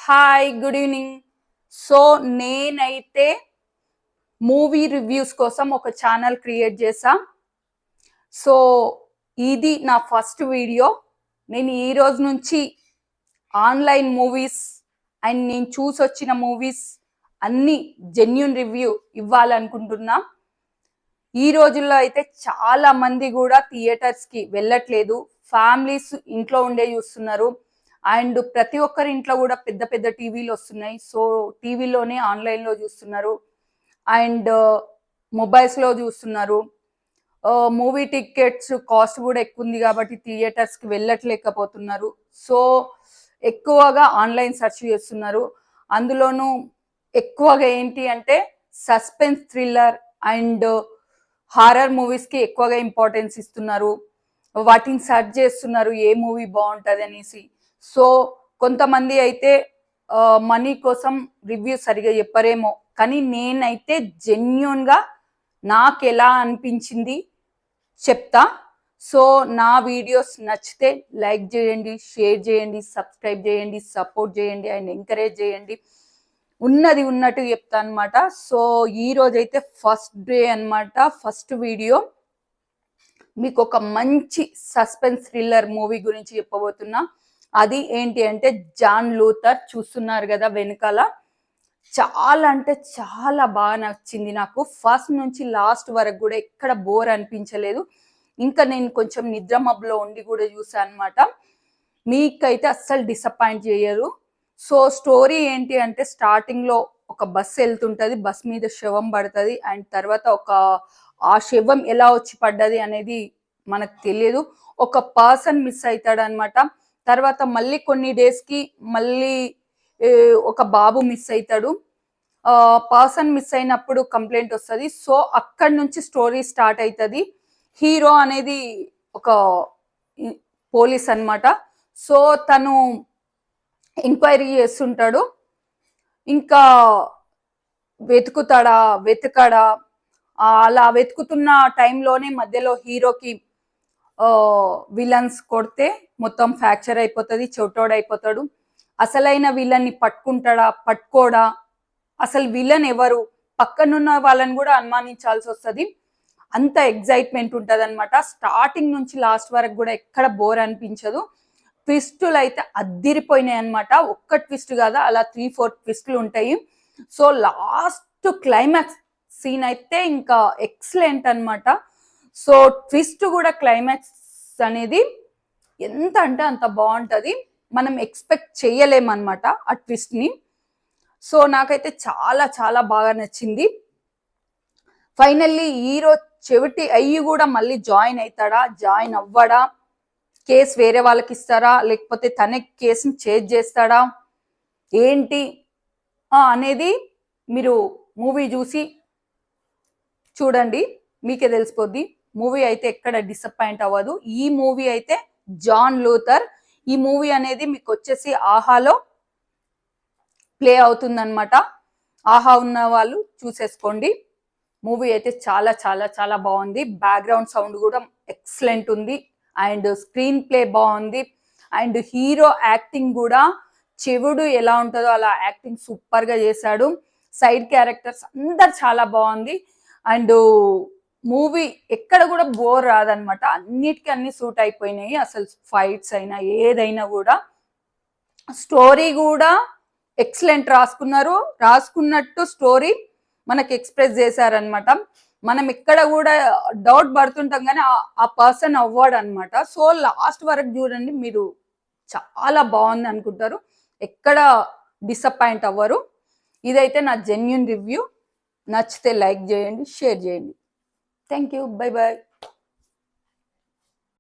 Hi, good evening. So నేనైతే movie reviews కోసం ఒక ఛానల్ క్రియేట్ చేశా. సో ఇది నా ఫస్ట్ వీడియో. నేను ఈ రోజు నుంచి ఆన్లైన్ మూవీస్ అండ్ నేను చూసి వచ్చిన మూవీస్ అన్ని జెన్యూన్ రివ్యూ ఇవ్వాలనుకుంటున్నా. ఈ రోజుల్లో అయితే చాలా మంది కూడా థియేటర్స్కి వెళ్ళట్లేదు, ఫ్యామిలీస్ ఇంట్లో ఉండే చూస్తున్నారు. అండ్ ప్రతి ఒక్కరి ఇంట్లో కూడా పెద్ద పెద్ద టీవీలు వస్తున్నాయి. సో టీవీలోనే ఆన్లైన్లో చూస్తున్నారు అండ్ మొబైల్స్లో చూస్తున్నారు. మూవీ టికెట్స్ కాస్ట్ కూడా ఎక్కువ ఉంది కాబట్టి థియేటర్స్కి వెళ్ళట్లేకపోతున్నారు. సో ఎక్కువగా ఆన్లైన్ సెర్చ్ చేస్తున్నారు. అందులోనూ ఎక్కువగా ఏంటి అంటే సస్పెన్స్ థ్రిల్లర్ అండ్ హారర్ మూవీస్కి ఎక్కువగా ఇంపార్టెన్స్ ఇస్తున్నారు. వాటిని సెర్చ్ చేస్తున్నారు ఏ మూవీ బాగుంటుంది అనేసి. సో కొంతమంది అయితే మనీ కోసం రివ్యూ సరిగా చెప్పరేమో, కానీ నేనైతే జెన్యున్గా నాకు ఎలా అనిపించింది చెప్తా. సో నా వీడియోస్ నచ్చితే లైక్ చేయండి, షేర్ చేయండి, సబ్స్క్రైబ్ చేయండి, సపోర్ట్ చేయండి అండ్ ఎంకరేజ్ చేయండి. ఉన్నది ఉన్నట్టు చెప్తా అనమాట. సో ఈ రోజైతే ఫస్ట్ డే అనమాట, ఫస్ట్ వీడియో. మీకు ఒక మంచి సస్పెన్స్ థ్రిల్లర్ మూవీ గురించి చెప్పబోతున్నా. అది ఏంటి అంటే జాన్ లూథర్. చూస్తున్నారు కదా వెనకాల. చాలా అంటే చాలా బాగా నచ్చింది నాకు. ఫస్ట్ నుంచి లాస్ట్ వరకు కూడా ఎక్కడ బోర్ అనిపించలేదు. ఇంకా నేను కొంచెం నిద్ర మబ్బులో ఉండి కూడా చూసాను అనమాట. మీకైతే అస్సలు డిసప్పాయింట్ చేయరు. సో స్టోరీ ఏంటి అంటే స్టార్టింగ్లో ఒక బస్సు వెళ్తుంటుంది, బస్ మీద శవం పడుతుంది అండ్ తర్వాత ఆ శవం ఎలా వచ్చి పడ్డది అనేది మనకు తెలియదు. ఒక పర్సన్ మిస్ అవుతాడు అనమాట. తర్వాత మళ్ళీ కొన్ని డేస్కి మళ్ళీ ఒక బాబు మిస్ అవుతాడు. పర్సన్ మిస్ అయినప్పుడు కంప్లైంట్ వస్తుంది. సో అక్కడి నుంచి స్టోరీ స్టార్ట్ అవుతుంది. హీరో అనేది ఒక పోలీస్ అనమాట. సో తను ఎంక్వైరీ చేస్తుంటాడు. ఇంకా వెతకడా అలా వెతుకుతున్న టైంలోనే మధ్యలో హీరోకి విలన్స్ కొడితే మొత్తం ఫ్రాక్చర్ అయిపోతుంది, చోటోడైపోతాడు. అసలైన విలన్ని పట్టుకోడా, అసలు విలన్ ఎవరు, పక్కనున్న వాళ్ళని కూడా అనుమానించాల్సి వస్తుంది. అంత ఎగ్జైట్మెంట్ ఉంటుంది అనమాట. స్టార్టింగ్ నుంచి లాస్ట్ వరకు కూడా ఎక్కడ బోర్ అనిపించదు. ట్విస్టులు అయితే అద్దిరిపోయినాయి అనమాట. ఒక్క ట్విస్ట్ కాదా, అలా 3-4 ట్విస్టులు ఉంటాయి. సో లాస్ట్ క్లైమాక్స్ సీన్ అయితే ఇంకా ఎక్సలెంట్ అనమాట. సో ట్విస్ట్ కూడా క్లైమాక్స్ అనేది ఎంత అంటే అంత బాగుంటుంది. మనం ఎక్స్పెక్ట్ చేయలేమన్నమాట ఆ ట్విస్ట్ని. సో నాకైతే చాలా చాలా బాగా నచ్చింది. ఫైనల్లీ హీరో చెవిటి అయ్యి కూడా మళ్ళీ జాయిన్ అవుతాడా, జాయిన్ అవ్వడా, కేసు వేరే వాళ్ళకి ఇస్తారా లేకపోతే తనే కేసుని చేంజ్ చేస్తాడా ఏంటి అనేది మీరు మూవీ చూసి చూడండి, మీకే తెలిసిపోద్ది. మూవీ అయితే ఎక్కడ డిసప్పాయింట్ అవ్వదు. ఈ మూవీ అయితే జాన్ లూథర్. ఈ మూవీ అనేది మీకు వచ్చేసి ఆహాలో ప్లే అవుతుందన్నమాట. ఆహా ఉన్న వాళ్ళు చూసేసుకోండి. మూవీ అయితే చాలా చాలా చాలా బాగుంది. బ్యాక్గ్రౌండ్ సౌండ్ కూడా ఎక్సలెంట్ ఉంది అండ్ స్క్రీన్ ప్లే బాగుంది అండ్ హీరో యాక్టింగ్ కూడా చెవుడు ఎలా ఉంటుందో అలా యాక్టింగ్ సూపర్గా చేశాడు. సైడ్ క్యారెక్టర్స్ అందరు చాలా బాగుంది అండ్ మూవీ ఎక్కడ కూడా బోర్ రాదనమాట. అన్నిటికీ అన్ని సూట్ అయిపోయినాయి. అసలు ఫైట్స్ అయినా ఏదైనా కూడా. స్టోరీ కూడా ఎక్సలెంట్ రాసుకున్నట్టు స్టోరీ మనకి ఎక్స్ప్రెస్ చేశారనమాట. మనం ఎక్కడ కూడా డౌట్ పడుతుంటాం కానీ ఆ పర్సన్ అవ్వడు అనమాట. సో లాస్ట్ వరకు చూడండి, మీరు చాలా బాగుంది అనుకుంటారు, ఎక్కడ డిసప్పాయింట్ అవ్వరు. ఇదైతే నా జెన్యున్ రివ్యూ. నచ్చితే లైక్ చేయండి, షేర్ చేయండి. Thank you, bye bye.